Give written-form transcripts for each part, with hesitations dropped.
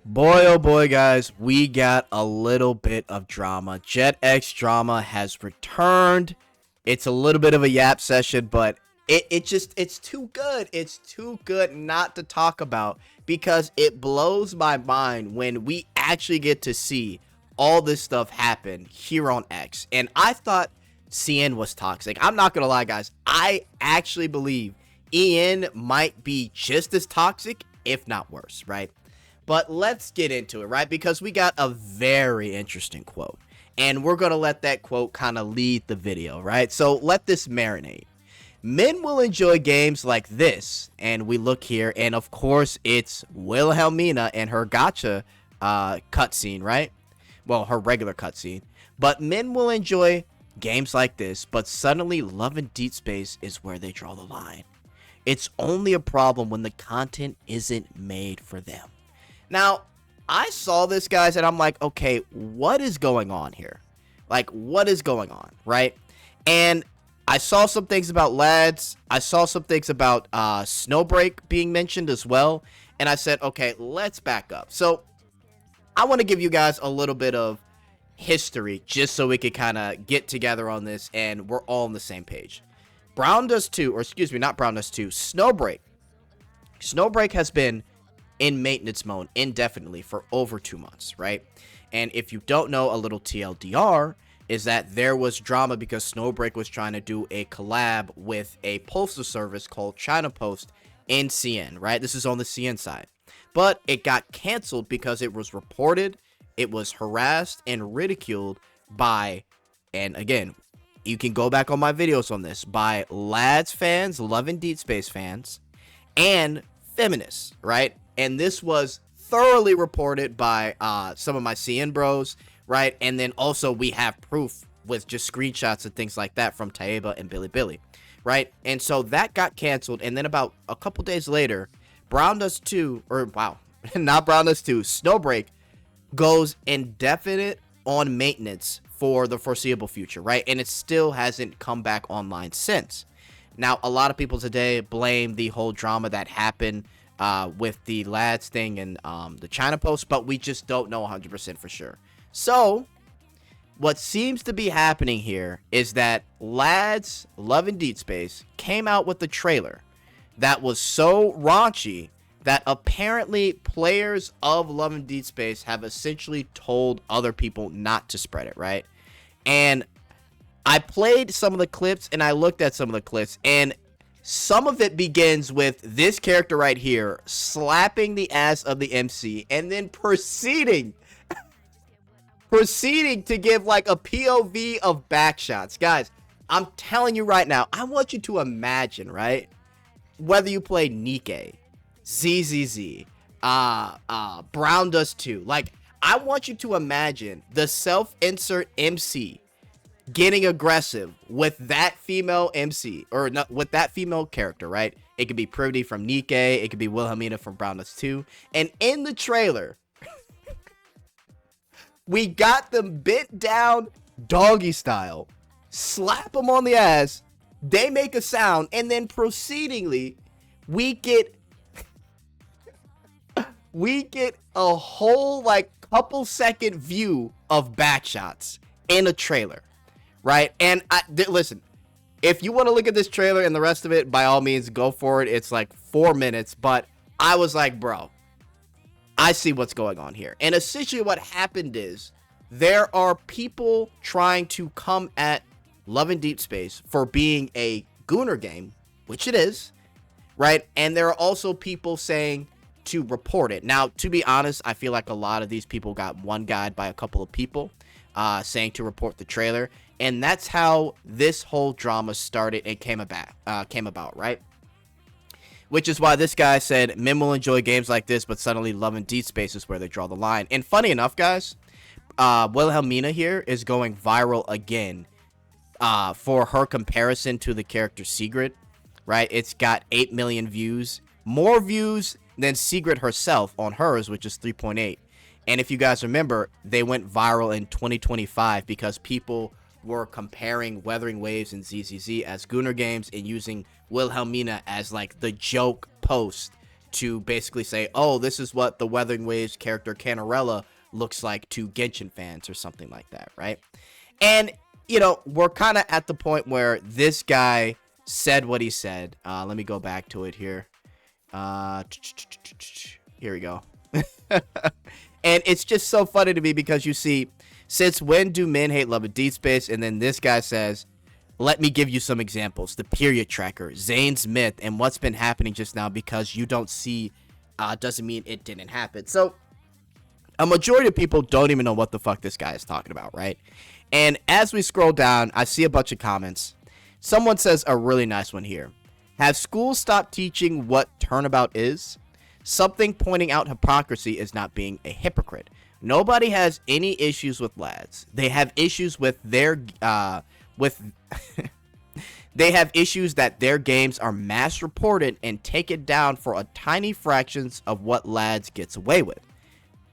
Boy, oh boy, guys, we got a little bit of drama. Jetxc drama has returned. It's a little bit of a yap session, but it's too good. It's too good not to talk about because it blows my mind when we actually get to see all this stuff happen here on X. And I thought CN was toxic. I'm not gonna lie, guys. I actually believe EN might be just as toxic, if not worse, right? But let's get into it, right? Because we got a very interesting quote. And we're going to let that quote kind of lead the video, right? So let this marinate. Men will enjoy games like this. And we look here, and of course, it's Wilhelmina and her gotcha cutscene, right? Well, her regular cutscene. But men will enjoy games like this, but suddenly Love and Deep Space is where they draw the line. It's only a problem when the content isn't made for them. Now, I saw this, guys, and I'm like, okay, what is going on here? Like, what is going on, right? And I saw some things about lads. I saw some things about Snowbreak being mentioned as well. And I said, okay, let's back up. So I want to give you guys a little bit of history just so we could kind of get together on this and we're all on the same page. Brown Dust 2, or excuse me, not Brown Dust 2, Snowbreak. Snowbreak has been in maintenance mode indefinitely for over 2 months, right? And if you don't know, a little TLDR is that there was drama because Snowbreak was trying to do a collab with a postal service called China Post in CN, right? This is on the CN side. But it got canceled because it was reported, it was harassed and ridiculed by, and again, you can go back on my videos on this, by lads fans, Love and Deep Space fans, and feminists, right? And this was thoroughly reported by some of my CN bros, right? And then also we have proof with just screenshots and things like that from Taeba and Billy, right? And so that got canceled. And then about a couple days later, Brown Dust 2, or wow, not Brown Dust 2, Snowbreak goes indefinite on maintenance for the foreseeable future, right? And it still hasn't come back online since. Now, a lot of people today blame the whole drama that happened with the lads thing and the China Post, but we just don't know 100% for sure. So what seems to be happening here is that lads Love and Deep Space came out with a trailer that was so raunchy that apparently players of Love and Deep Space have essentially told other people not to spread it, right? And I played some of the clips and I looked at some of the clips, and some of it begins with this character right here slapping the ass of the MC and then proceeding to give like a POV of backshots. Guys, I'm telling you right now, I want you to imagine, right? Whether you play Nikke, ZZZ, Brown Dust 2, like, I want you to imagine the self-insert MC getting aggressive with that female MC, or not with that female character, right? It could be Pretty from Nikke, it could be Wilhelmina from Brown Dust 2, and in the trailer, we got them bent down doggy style, slap them on the ass, they make a sound, and then proceedingly, we get a whole like couple second view of backshots in a trailer. Right? And listen, if you want to look at this trailer and the rest of it, by all means, go for it. It's like 4 minutes. But I was like, bro, I see what's going on here. And essentially what happened is there are people trying to come at Love and Deep Space for being a Gooner game, which it is, right? And there are also people saying to report it. Now, to be honest, I feel like a lot of these people got one guide by a couple of people saying to report the trailer. And that's how this whole drama started and came about, right? Which is why this guy said, men will enjoy games like this, but suddenly Love and Deep Space is where they draw the line. And funny enough, guys, Wilhelmina here is going viral again for her comparison to the character Sigrid, right? It's got 8 million views, more views than Sigrid herself on hers, which is 3.8. And if you guys remember, they went viral in 2025 because people were comparing Weathering Waves and ZZZ as Gooner games and using Wilhelmina as like the joke post to basically say, oh, this is what the Wuthering Waves character Canarella looks like to Genshin fans or something like that, right? And, you know, we're kind of at the point where this guy said what he said. Let me go back to it here. Here we go. And it's just so funny to me because you see, since when do men hate Love and Deep Space? And then this guy says, let me give you some examples. The period tracker, Zane's myth, and what's been happening just now because you don't see doesn't mean it didn't happen. So a majority of people don't even know what the fuck this guy is talking about, right? And as we scroll down, I see a bunch of comments. Someone says a really nice one here. Have schools stopped teaching what turnabout is? Something pointing out hypocrisy is not being a hypocrite. Nobody has any issues with lads. They have issues with their they have issues that their games are mass reported and taken down for a tiny fractions of what lads gets away with,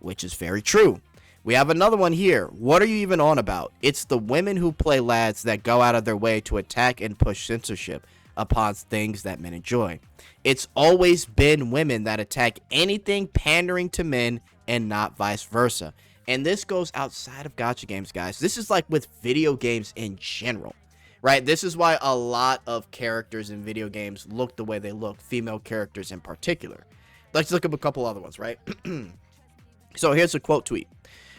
which is very true. We have another one here. What are you even on about? It's the women who play lads that go out of their way to attack and push censorship upon things that men enjoy. It's always been women that attack anything pandering to men and not vice versa. And this goes outside of gacha games, guys. This is like with video games in general, right? This is why a lot of characters in video games look the way they look, female characters in particular. Let's look up a couple other ones, right? So here's a quote tweet.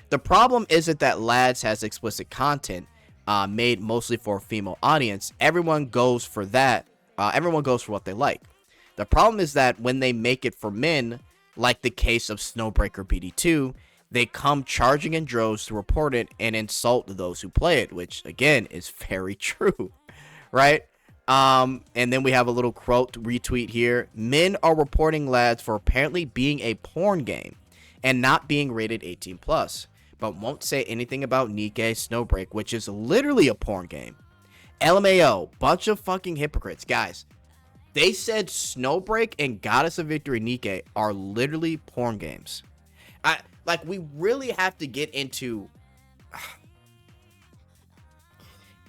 The problem isn't that lads has explicit content made mostly for a female audience. Everyone goes for that. Everyone goes for what they like. The problem is that when they make it for men, like the case of Snowbreaker BD2, they come charging in droves to report it and insult those who play it, which again is very true, right? And then we have a little quote retweet here. Men are reporting lads for apparently being a porn game and not being rated 18 plus, but won't say anything about Nikke Snowbreak, which is literally a porn game. LMAO, bunch of fucking hypocrites. Guys, they said Snowbreak and Goddess of Victory Nikke are literally porn games. We really have to get into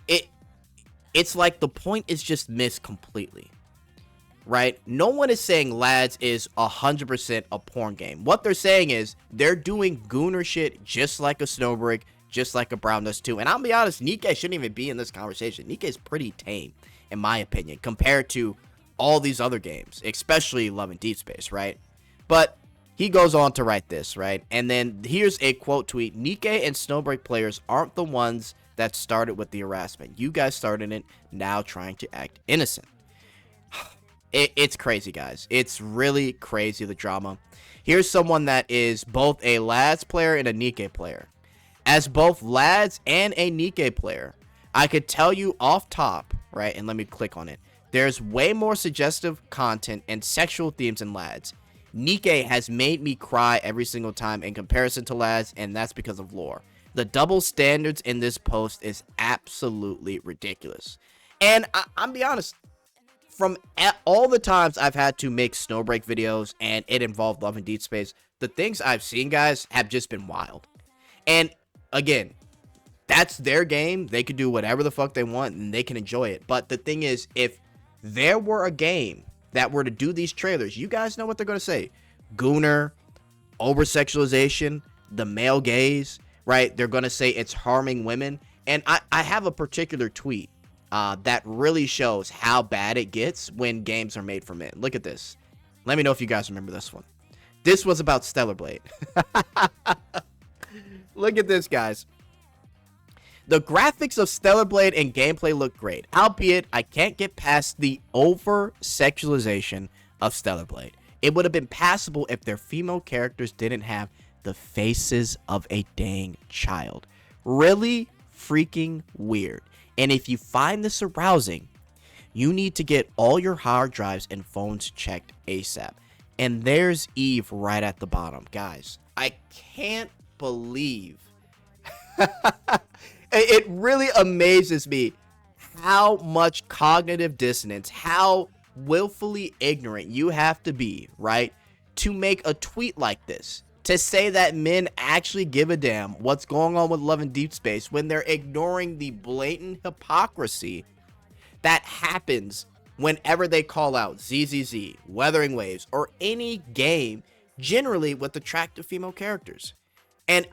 it. It's like the point is just missed completely, right? No one is saying lads is 100% a porn game. What they're saying is they're doing gooner shit just like a Snowbreak, just like a Brown does too. And I'll be honest, Nikke shouldn't even be in this conversation. Nikke is pretty tame, in my opinion, compared to all these other games, especially Love and Deep Space, right? But he goes on to write this, right? And then here's a quote tweet. Nikke and Snowbreak players aren't the ones that started with the harassment. You guys started it, now trying to act innocent. It's crazy, guys. It's really crazy, the drama. Here's someone that is both a lads player and a Nikke player. As both lads and a Nikke player, I could tell you off top, right? And let me click on it. There's way more suggestive content and sexual themes in lads. Nikke has made me cry every single time in comparison to lads, and that's because of lore. The double standards in this post is absolutely ridiculous. And I'll be honest, from all the times I've had to make Snowbreak videos and it involved Love and Deep Space, the things I've seen, guys, have just been wild. And again, that's their game. They can do whatever the fuck they want and they can enjoy it. But the thing is, if there were a game that were to do these trailers, you guys know what they're going to say. Gooner, over-sexualization, the male gaze, right? They're going to say it's harming women. And I have a particular tweet that really shows how bad it gets when games are made for men. Look at this. Let me know if you guys remember this one. This was about Stellar Blade. Look at this, guys. The graphics of Stellar Blade and gameplay look great, albeit I can't get past the over-sexualization of Stellar Blade. It would have been passable if their female characters didn't have the faces of a dang child. Really freaking weird. And if you find this arousing, you need to get all your hard drives and phones checked ASAP. And there's Eve right at the bottom. Guys, I can't believe... It really amazes me how much cognitive dissonance, how willfully ignorant you have to be, right, to make a tweet like this, to say that men actually give a damn what's going on with Love and Deep Space when they're ignoring the blatant hypocrisy that happens whenever they call out ZZZ, Wuthering Waves, or any game generally with attractive female characters. And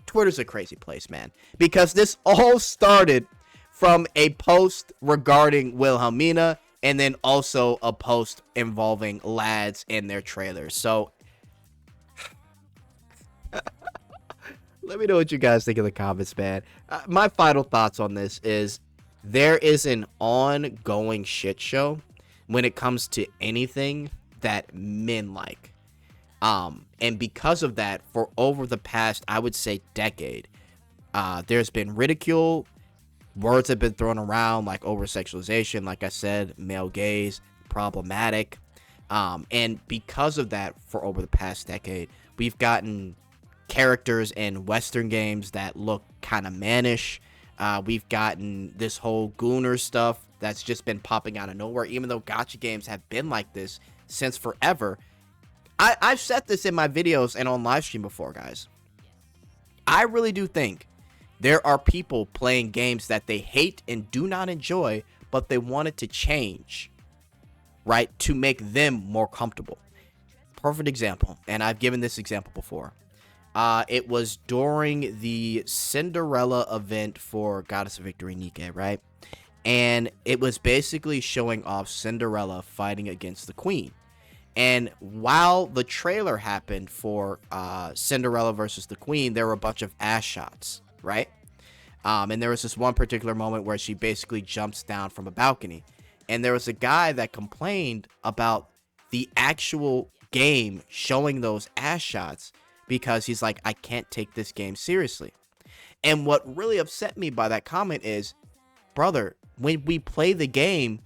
Twitter's a crazy place, man, because this all started from a post regarding Wilhelmina and then also a post involving lads in their trailers. So let me know what you guys think in the comments, man. My final thoughts on this is there is an ongoing shit show when it comes to anything that men like. And because of that, for over the past, I would say, decade, there's been ridicule. Words have been thrown around like over-sexualization, like I said, male gaze, problematic. And because of that, for over the past decade, we've gotten characters in Western games that look kind of mannish. We've gotten this whole gooner stuff that's just been popping out of nowhere, even though gacha games have been like this since forever. I've said this in my videos and on live stream before, guys. I really do think there are people playing games that they hate and do not enjoy, but they want it to change, right, to make them more comfortable. Perfect example, and I've given this example before. It was during the Cinderella event for Goddess of Victory Nikke, right? And it was basically showing off Cinderella fighting against the Queen. And while the trailer happened for Cinderella versus the Queen, there were a bunch of ass shots, right? And there was this one particular moment where she basically jumps down from a balcony. And there was a guy that complained about the actual game showing those ass shots because he's like, I can't take this game seriously. And what really upset me by that comment is, brother, when we play the game,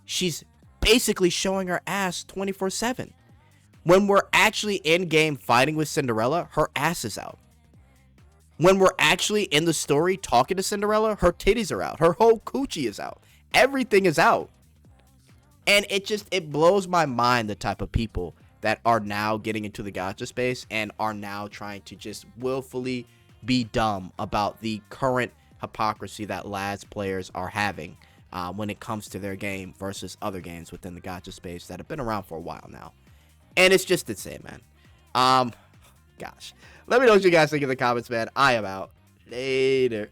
she's basically showing her ass 24/7. When we're actually in game fighting with Cinderella, her ass is out. When we're actually in the story talking to Cinderella, her titties are out. Her whole coochie is out. Everything is out. And it blows my mind the type of people that are now getting into the gacha space and are now trying to just willfully be dumb about the current hypocrisy that lads players are having when it comes to their game versus other games within the gacha space that have been around for a while now. And it's just insane, man. Gosh. Let me know what you guys think in the comments, man. I am out. Later.